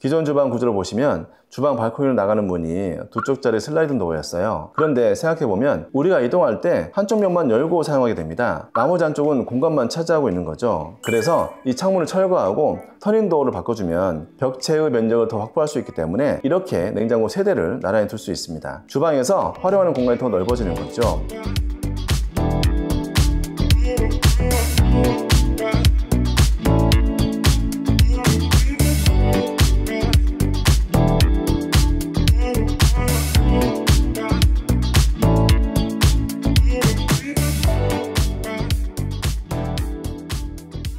기존 주방 구조를 보시면 주방 발코니로 나가는 문이 두 쪽짜리 슬라이딩 도어였어요. 그런데 생각해보면 우리가 이동할 때 한쪽 면만 열고 사용하게 됩니다. 나머지 한쪽은 공간만 차지하고 있는 거죠. 그래서 이 창문을 철거하고 터닝 도어를 바꿔주면 벽체의 면적을 더 확보할 수 있기 때문에 이렇게 냉장고 3대를 나란히 둘 수 있습니다. 주방에서 활용하는 공간이 더 넓어지는 거죠.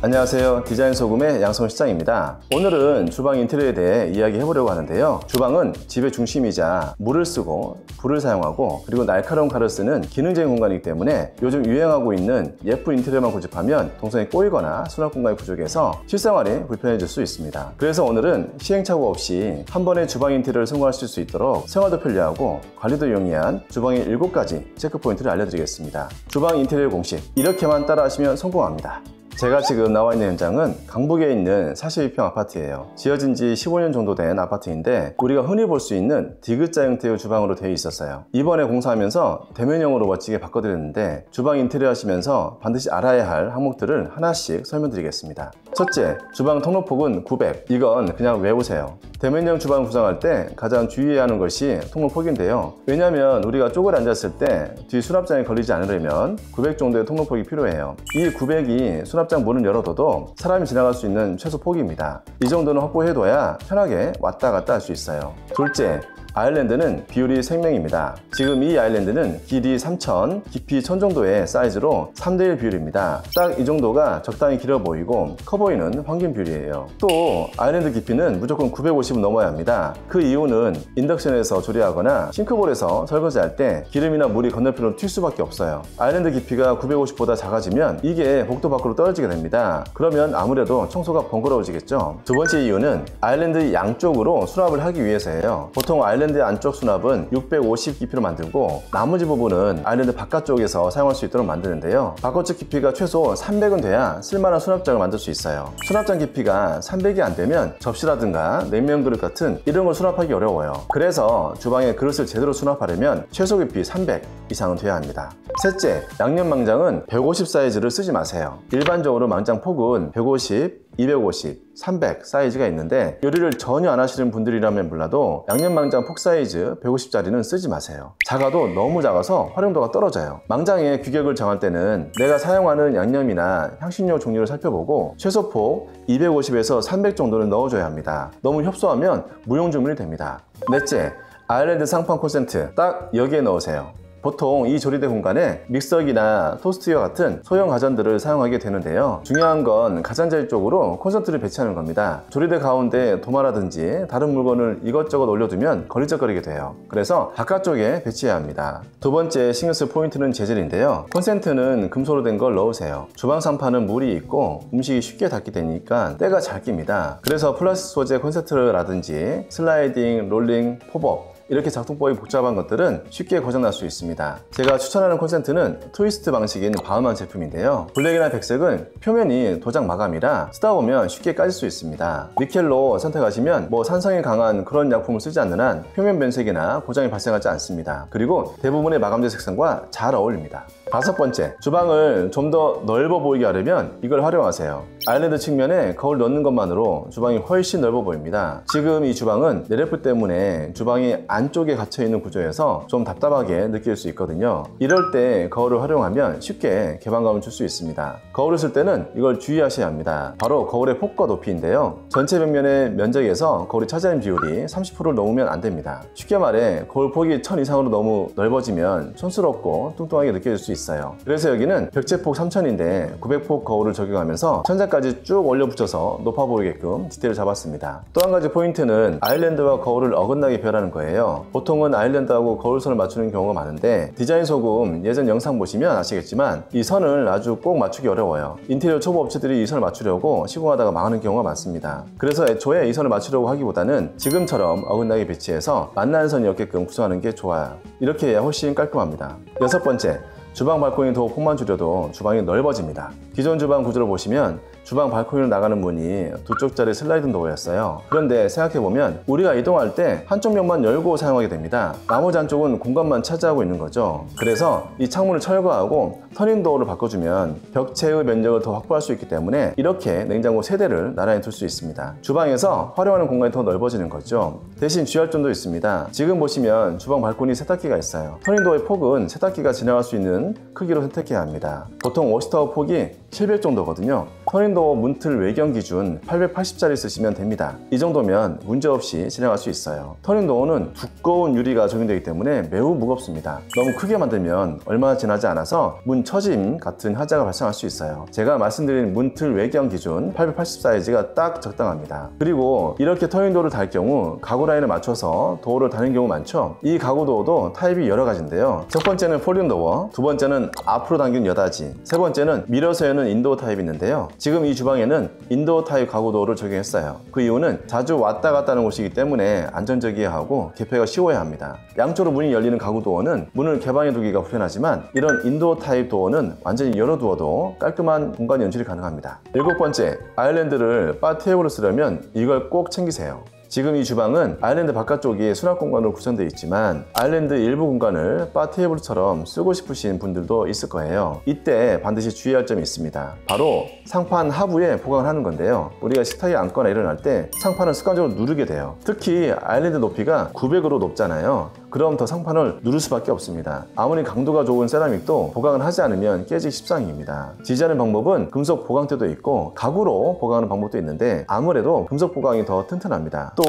안녕하세요. 디자인 소금의 양성훈 실장입니다. 오늘은 주방 인테리어에 대해 이야기해보려고 하는데요. 주방은 집의 중심이자 물을 쓰고 불을 사용하고 그리고 날카로운 칼을 쓰는 기능적인 공간이기 때문에 요즘 유행하고 있는 예쁜 인테리어만 고집하면 동선이 꼬이거나 수납 공간이 부족해서 실생활이 불편해질 수 있습니다. 그래서 오늘은 시행착오 없이 한 번에 주방 인테리어를 성공하실 수 있도록 생활도 편리하고 관리도 용이한 주방의 7가지 체크 포인트를 알려드리겠습니다. 주방 인테리어 공식, 이렇게만 따라하시면 성공합니다. 제가 지금 나와 있는 현장은 강북에 있는 42평 아파트예요. 지어진 지 15년 정도 된 아파트인데 우리가 흔히 볼 수 있는 D자 형태의 주방으로 되어 있었어요. 이번에 공사하면서 대면형으로 멋지게 바꿔드렸는데 주방 인테리어 하시면서 반드시 알아야 할 항목들을 하나씩 설명드리겠습니다. 첫째, 주방 통로폭은 900. 이건 그냥 외우세요. 대면형 주방을 구성할 때 가장 주의해야 하는 것이 통로폭인데요. 왜냐하면 우리가 쪼그려 앉았을 때 뒤 수납장에 걸리지 않으려면 900 정도의 통로폭이 필요해요. 이 900이 수납장 문을 열어둬도 사람이 지나갈 수 있는 최소 폭입니다. 이 정도는 확보해둬야 편하게 왔다 갔다 할 수 있어요. 둘째, 아일랜드는 비율이 생명입니다. 지금 이 아일랜드는 길이 3000, 깊이 1000 정도의 사이즈로 3:1 비율입니다. 딱 이 정도가 적당히 길어 보이고 커 보이는 황금 비율이에요. 또 아일랜드 깊이는 무조건 950은 넘어야 합니다. 그 이유는 인덕션에서 조리하거나 싱크볼에서 설거지할 때 기름이나 물이 건너편으로 튈 수밖에 없어요. 아일랜드 깊이가 950보다 작아지면 이게 복도 밖으로 떨어지게 됩니다. 그러면 아무래도 청소가 번거로워지겠죠. 두 번째 이유는 아일랜드 양쪽으로 수납을 하기 위해서예요. 보통 아일랜드 안쪽 수납은 650 깊이로 만들고 나머지 부분은 아일랜드 바깥쪽에서 사용할 수 있도록 만드는데요. 바깥쪽 깊이가 최소 300은 돼야 쓸만한 수납장을 만들 수 있어요. 수납장 깊이가 300이 안 되면 접시라든가 냉면 그릇 같은 이런 걸 수납하기 어려워요. 그래서 주방에 그릇을 제대로 수납하려면 최소 깊이 300 이상은 돼야 합니다. 셋째, 양념 망장은 150 사이즈를 쓰지 마세요. 일반적으로 망장 폭은 150, 250, 300 사이즈가 있는데 요리를 전혀 안 하시는 분들이라면 몰라도 양념 망장 폭 사이즈 150짜리는 쓰지 마세요. 작아도 너무 작아서 활용도가 떨어져요. 망장의 규격을 정할 때는 내가 사용하는 양념이나 향신료 종류를 살펴보고 최소 폭 250에서 300 정도는 넣어줘야 합니다. 너무 협소하면 무용주문이 됩니다. 넷째, 아일랜드 상판 콘센트 딱 여기에 넣으세요. 보통 이 조리대 공간에 믹서기나 토스트기와 같은 소형 가전들을 사용하게 되는데요. 중요한 건 가장자리 쪽으로 콘센트를 배치하는 겁니다. 조리대 가운데 도마라든지 다른 물건을 이것저것 올려두면 걸리적거리게 돼요. 그래서 바깥쪽에 배치해야 합니다. 두 번째 신경 쓸 포인트는 재질인데요. 콘센트는 금소로 된 걸 넣으세요. 주방 상판은 물이 있고 음식이 쉽게 닿게 되니까 때가 잘 낍니다. 그래서 플라스틱 소재 콘센트라든지 슬라이딩, 롤링, 팝업 이렇게 작동법이 복잡한 것들은 쉽게 고장날 수 있습니다. 제가 추천하는 콘센트는 트위스트 방식인 바흐만 제품인데요. 블랙이나 백색은 표면이 도장 마감이라 쓰다 보면 쉽게 까질 수 있습니다. 니켈로 선택하시면 산성이 강한 그런 약품을 쓰지 않는 한 표면 변색이나 고장이 발생하지 않습니다. 그리고 대부분의 마감재 색상과 잘 어울립니다. 다섯 번째, 주방을 좀 더 넓어 보이게 하려면 이걸 활용하세요. 아일랜드 측면에 거울 넣는 것만으로 주방이 훨씬 넓어 보입니다. 지금 이 주방은 내레프 때문에 주방이 안쪽에 갇혀있는 구조여서 좀 답답하게 느낄 수 있거든요. 이럴 때 거울을 활용하면 쉽게 개방감을 줄 수 있습니다. 거울을 쓸 때는 이걸 주의하셔야 합니다. 바로 거울의 폭과 높이인데요. 전체 벽면의 면적에서 거울이 차지하는 비율이 30%를 넘으면 안 됩니다. 쉽게 말해 거울 폭이 1000 이상으로 너무 넓어지면 촌스럽고 뚱뚱하게 느껴질 수 있어요. 그래서 여기는 벽체폭 3000인데 900폭 거울을 적용하면서 천장까지 쭉 올려 붙여서 높아 보이게끔 디테일을 잡았습니다. 또 한 가지 포인트는 아일랜드와 거울을 어긋나게 배열하는 거예요. 보통은 아일랜드하고 거울선을 맞추는 경우가 많은데 디자인 소금 예전 영상 보시면 아시겠지만 이 선을 아주 꼭 맞추기 어려워요. 인테리어 초보 업체들이 이 선을 맞추려고 시공하다가 망하는 경우가 많습니다. 그래서 애초에 이 선을 맞추려고 하기보다는 지금처럼 어긋나게 배치해서 만나는 선이 없게끔 구성하는 게 좋아요. 이렇게 해야 훨씬 깔끔합니다. 여섯 번째, 주방 발코니 도어 폭만 줄여도 주방이 넓어집니다. 기존 주방 구조를 보시면 주방 발코니로 나가는 문이 두 쪽짜리 슬라이딩 도어였어요. 그런데 생각해보면 우리가 이동할 때 한쪽 면만 열고 사용하게 됩니다. 나머지 한쪽은 공간만 차지하고 있는 거죠. 그래서 이 창문을 철거하고 터닝 도어를 바꿔주면 벽체의 면적을 더 확보할 수 있기 때문에 이렇게 냉장고 3대를 나란히 둘 수 있습니다. 주방에서 활용하는 공간이 더 넓어지는 거죠. 대신 주의할 점도 있습니다. 지금 보시면 주방 발코니 세탁기가 있어요. 터닝 도어의 폭은 세탁기가 지나갈 수 있는 크기로 선택해야 합니다. 보통 워시타워 폭이 700 정도거든요. 터닝도어 문틀 외경 기준 880짜리 쓰시면 됩니다. 이 정도면 문제없이 진행할 수 있어요. 터닝도어는 두꺼운 유리가 적용되기 때문에 매우 무겁습니다. 너무 크게 만들면 얼마 지나지 않아서 문 처짐 같은 하자가 발생할 수 있어요. 제가 말씀드린 문틀 외경 기준 880 사이즈가 딱 적당합니다. 그리고 이렇게 터닝도어를 달 경우 가구 라인에 맞춰서 도어를 다는 경우 많죠. 이 가구 도어도 타입이 여러 가지인데요. 첫 번째는 폴딩 도어, 두 번째는 앞으로 당긴 여닫이, 세 번째는 밀어서 여는 인도어 타입이 있는데요. 지금 이 주방에는 인도어 타입 가구 도어를 적용했어요. 그 이유는 자주 왔다 갔다 하는 곳이기 때문에 안전적이어야 하고 개폐가 쉬워야 합니다. 양쪽으로 문이 열리는 가구 도어는 문을 개방해 두기가 불편하지만 이런 인도어 타입 도어는 완전히 열어두어도 깔끔한 공간 연출이 가능합니다. 7번째, 아일랜드를 바 테이블로 쓰려면 이걸 꼭 챙기세요. 지금 이 주방은 아일랜드 바깥쪽이 수납 공간으로 구성되어 있지만 아일랜드 일부 공간을 바 테이블처럼 쓰고 싶으신 분들도 있을 거예요. 이때 반드시 주의할 점이 있습니다. 바로 상판 하부에 보강을 하는 건데요. 우리가 식탁에 앉거나 일어날 때 상판을 습관적으로 누르게 돼요. 특히 아일랜드 높이가 900으로 높잖아요. 그럼 더 상판을 누를 수밖에 없습니다. 아무리 강도가 좋은 세라믹도 보강을 하지 않으면 깨지기 십상입니다. 지지하는 방법은 금속 보강대도 있고 가구로 보강하는 방법도 있는데 아무래도 금속 보강이 더 튼튼합니다. 또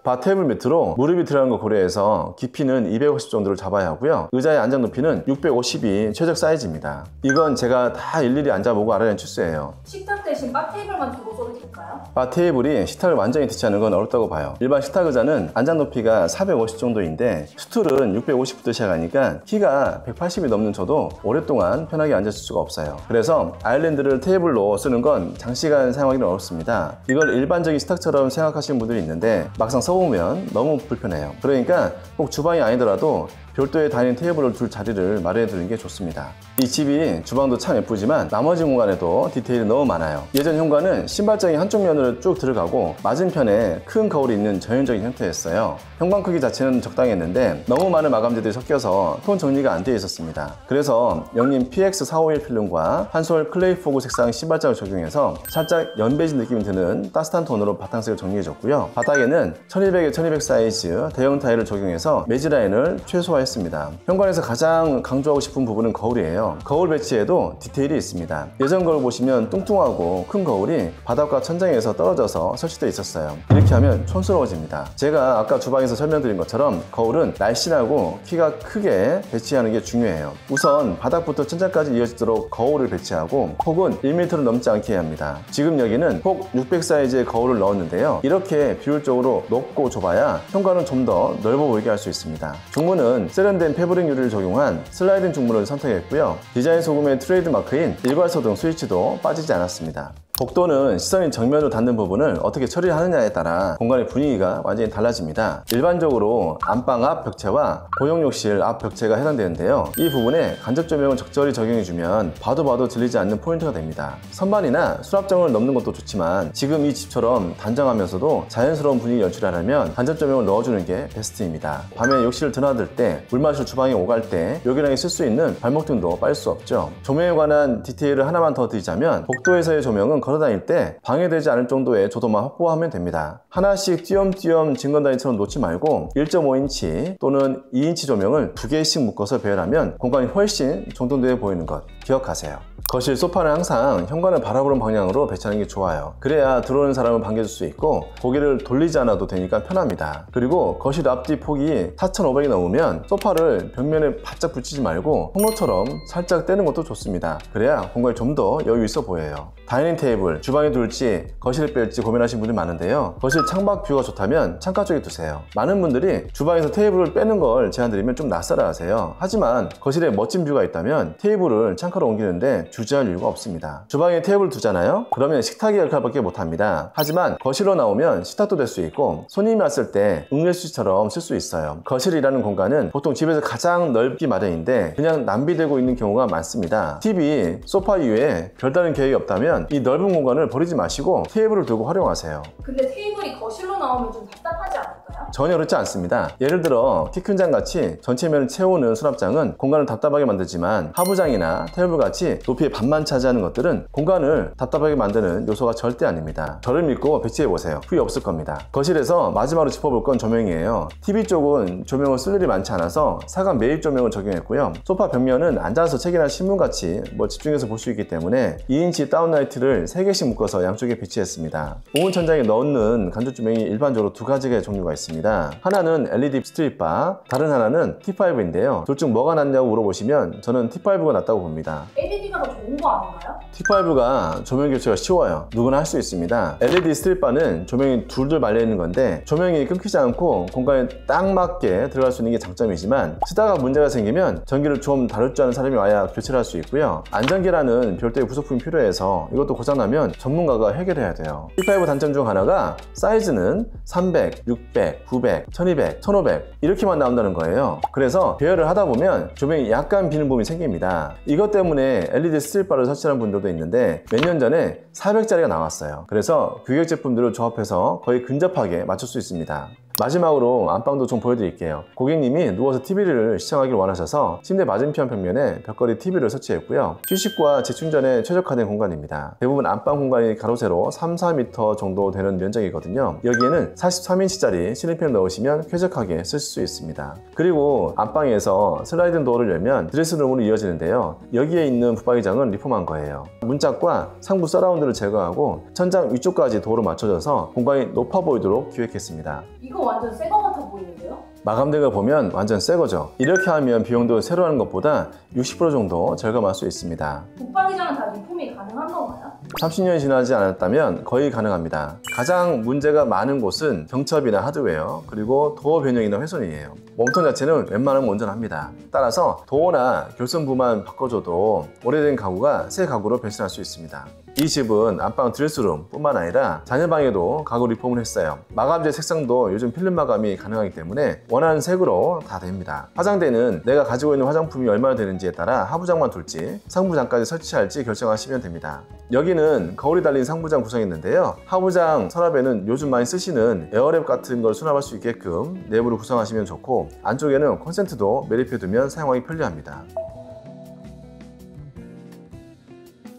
바 테이블 밑으로 무릎이 들어가는 걸 고려해서 깊이는 250 정도를 잡아야 하고요. 의자의 안장 높이는 650이 최적 사이즈입니다. 이건 제가 다 일일이 앉아보고 알아낸 추세예요. 식탁 대신 바 테이블만 두고 써도 될까요? 바 테이블이 식탁을 완전히 대체하는 건 어렵다고 봐요. 일반 식탁 의자는 안장 높이가 450 정도인데 스툴은 650부터 시작하니까 키가 180이 넘는 저도 오랫동안 편하게 앉았을 수가 없어요. 그래서 아일랜드를 테이블로 쓰는 건 장시간 사용하기는 어렵습니다. 이걸 일반적인 식탁처럼 생각하시는 분들이 있는데 막상 써보면 너무 불편해요. 그러니까 꼭 주방이 아니더라도 별도의 다이닝 테이블을 둘 자리를 마련해 두는 게 좋습니다. 이 집이 주방도 참 예쁘지만 나머지 공간에도 디테일이 너무 많아요. 예전 현관은 신발장이 한쪽 면으로 쭉 들어가고 맞은편에 큰 거울이 있는 전형적인 형태였어요. 현관 크기 자체는 적당했는데 너무 많은 마감재들이 섞여서 톤 정리가 안 되어 있었습니다. 그래서 영림 PX451 필름과 한솔 클레이포그 색상 신발장을 적용해서 살짝 연베이지 느낌이 드는 따뜻한 톤으로 바탕색을 정리해줬고요. 바닥에는 1200에 1200 사이즈 대형 타일을 적용해서 매지 라인을 최소화했습니다. 현관에서 가장 강조하고 싶은 부분은 거울이에요. 거울 배치에도 디테일이 있습니다. 예전 거울 보시면 뚱뚱하고 큰 거울이 바닥과 천장에서 떨어져서 설치되어 있었어요. 이렇게 하면 촌스러워집니다. 제가 아까 주방에서 설명드린 것처럼 거울은 날씬하고 키가 크게 배치하는 게 중요해요. 우선 바닥부터 천장까지 이어지도록 거울을 배치하고 폭은 1m를 넘지 않게 해야 합니다. 지금 여기는 폭 600 사이즈의 거울을 넣었는데요. 이렇게 비율적으로 높고 좁아야 현관은 좀 더 넓어 보이게 할 수 있습니다. 중문은 세련된 패브릭 유리를 적용한 슬라이딩 중문을 선택했고요. 디자인 소금의 트레이드 마크인 일괄소등 스위치도 빠지지 않았습니다. 복도는 시선이 정면으로 닿는 부분을 어떻게 처리하느냐에 따라 공간의 분위기가 완전히 달라집니다. 일반적으로 안방 앞 벽체와 고용욕실 앞 벽체가 해당되는데요. 이 부분에 간접 조명을 적절히 적용해주면 봐도 들리지 않는 포인트가 됩니다. 선반이나 수납장을 넣는 것도 좋지만 지금 이 집처럼 단정하면서도 자연스러운 분위기 연출하려면 간접 조명을 넣어주는 게 베스트입니다. 밤에 욕실을 드나들 때, 물 마시러 주방에 오갈 때 요긴하게 쓸 수 있는 발목등도 빠질 수 없죠. 조명에 관한 디테일을 하나만 더 드리자면 복도에서의 조명은 걸어다닐 때 방해되지 않을 정도의 조도만 확보하면 됩니다. 하나씩 띄엄띄엄 증건다니처럼 놓지 말고 1.5인치 또는 2인치 조명을 2개씩 묶어서 배열하면 공간이 훨씬 정돈되어 보이는 것 기억하세요. 거실 소파는 항상 현관을 바라보는 방향으로 배치하는 게 좋아요. 그래야 들어오는 사람을 반겨줄 수 있고 고개를 돌리지 않아도 되니까 편합니다. 그리고 거실 앞뒤 폭이 4,500이 넘으면 소파를 벽면에 바짝 붙이지 말고 통로처럼 살짝 떼는 것도 좋습니다. 그래야 공간이 좀 더 여유 있어 보여요. 다이닝 테이블, 주방에 둘지 거실에 뺄지 고민하시는 분들이 많은데요. 거실 창밖 뷰가 좋다면 창가 쪽에 두세요. 많은 분들이 주방에서 테이블을 빼는 걸 제안드리면 좀 낯설어 하세요. 하지만 거실에 멋진 뷰가 있다면 테이블을 창가로 옮기는데 주저할 이유가 없습니다. 주방에 테이블 두잖아요? 그러면 식탁의 역할밖에 못합니다. 하지만 거실로 나오면 식탁도 될 수 있고 손님이 왔을 때 응례수처럼 쓸 수 있어요. 거실이라는 공간은 보통 집에서 가장 넓기 마련인데 그냥 낭비되고 있는 경우가 많습니다. TV, 소파 이외에 별다른 계획이 없다면 이 넓은 넓은 공간을 버리지 마시고 테이블을 두고 활용하세요. 근데 테이블이 거실로 나오면 좀 답답하지 않을까요? 전혀 그렇지 않습니다. 예를 들어 키 큰 장같이 전체 면을 채우는 수납장은 공간을 답답하게 만들지만 하부장이나 테이블같이 높이의 반만 차지하는 것들은 공간을 답답하게 만드는 요소가 절대 아닙니다. 저를 믿고 배치해보세요. 후회 없을 겁니다. 거실에서 마지막으로 짚어볼 건 조명이에요. TV 쪽은 조명을 쓸 일이 많지 않아서 사각 매입 조명을 적용했고요. 소파 벽면은 앉아서 책이나 신문같이 집중해서 볼 수 있기 때문에 2인치 다운라이트를 3개씩 묶어서 양쪽에 배치했습니다. 오븐 천장에 넣는 간접 조명이 일반적으로 두 가지의 종류가 있습니다. 하나는 LED 스트립바, 다른 하나는 T5인데요. 둘 중 뭐가 낫냐고 물어보시면 저는 T5가 낫다고 봅니다. LED가 더 좋은 거 아닌가요? T5가 조명 교체가 쉬워요. 누구나 할 수 있습니다. LED 스트립바는 조명이 둘둘 말려있는 건데 조명이 끊기지 않고 공간에 딱 맞게 들어갈 수 있는 게 장점이지만 쓰다가 문제가 생기면 전기를 좀 다룰 줄 아는 사람이 와야 교체를 할 수 있고요. 안전기라는 별도의 부속품이 필요해서 이것도 고장나면 전문가가 해결해야 돼요. T5 단점 중 하나가 사이즈는 300, 600, 900, 1200, 1500 이렇게만 나온다는 거예요. 그래서 배열을 하다 보면 조명이 약간 비는 부분이 생깁니다. 이것 때문에 LED 스트립바를 설치하는 분들도 있는데 몇 년 전에 400짜리가 나왔어요. 그래서 규격 제품들을 조합해서 거의 근접하게 맞출 수 있습니다. 마지막으로 안방도 좀 보여드릴게요. 고객님이 누워서 TV를 시청하길 원하셔서 침대 맞은편 벽면에 벽걸이 TV를 설치했고요. 휴식과 재충전에 최적화된 공간입니다. 대부분 안방 공간이 가로 세로 3, 4m 정도 되는 면적이거든요. 여기에는 43인치짜리 실링팬을 넣으시면 쾌적하게 쓰실 수 있습니다. 그리고 안방에서 슬라이딩 도어를 열면 드레스룸으로 이어지는데요. 여기에 있는 붙박이장은 리폼한 거예요. 문짝과 상부 서라운드를 제거하고 천장 위쪽까지 도어로 맞춰져서 공간이 높아 보이도록 기획했습니다. 이거 완전 새 거 같아 보이는데요? 마감된 걸 보면 완전 새 거죠. 이렇게 하면 비용도 새로 하는 것보다 60% 정도 절감할 수 있습니다. 붙박이장은 다 리폼이 가능한 건가요? 30년이 지나지 않았다면 거의 가능합니다. 가장 문제가 많은 곳은 경첩이나 하드웨어, 그리고 도어 변형이나 훼손이에요. 몸통 자체는 웬만하면 온전합니다. 따라서 도어나 결선부만 바꿔줘도 오래된 가구가 새 가구로 변신할 수 있습니다. 이 집은 안방 드레스룸 뿐만 아니라 자녀방에도 가구 리폼을 했어요. 마감재 색상도 요즘 필름 마감이 가능하기 때문에 원하는 색으로 다 됩니다. 화장대는 내가 가지고 있는 화장품이 얼마나 되는지에 따라 하부장만 둘지 상부장까지 설치할지 결정하시면 됩니다. 여기는 거울이 달린 상부장 구성했는데요. 하부장 서랍에는 요즘 많이 쓰시는 에어랩 같은 걸 수납할 수 있게끔 내부를 구성하시면 좋고 안쪽에는 콘센트도 매립해두면 사용하기 편리합니다.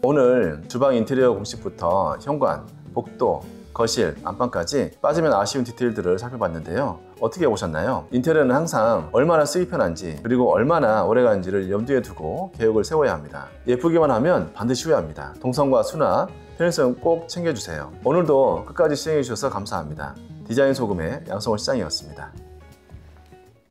오늘 주방 인테리어 공식부터 현관, 복도, 거실, 안방까지 빠지면 아쉬운 디테일들을 살펴봤는데요. 어떻게 보셨나요? 인테리어는 항상 얼마나 쓰기 편한지 그리고 얼마나 오래가는지를 염두에 두고 계획을 세워야 합니다. 예쁘기만 하면 반드시 후회합니다. 동선과 수납, 편의성 꼭 챙겨주세요. 오늘도 끝까지 시청해주셔서 감사합니다. 디자인 소금의 양성호 시장이었습니다.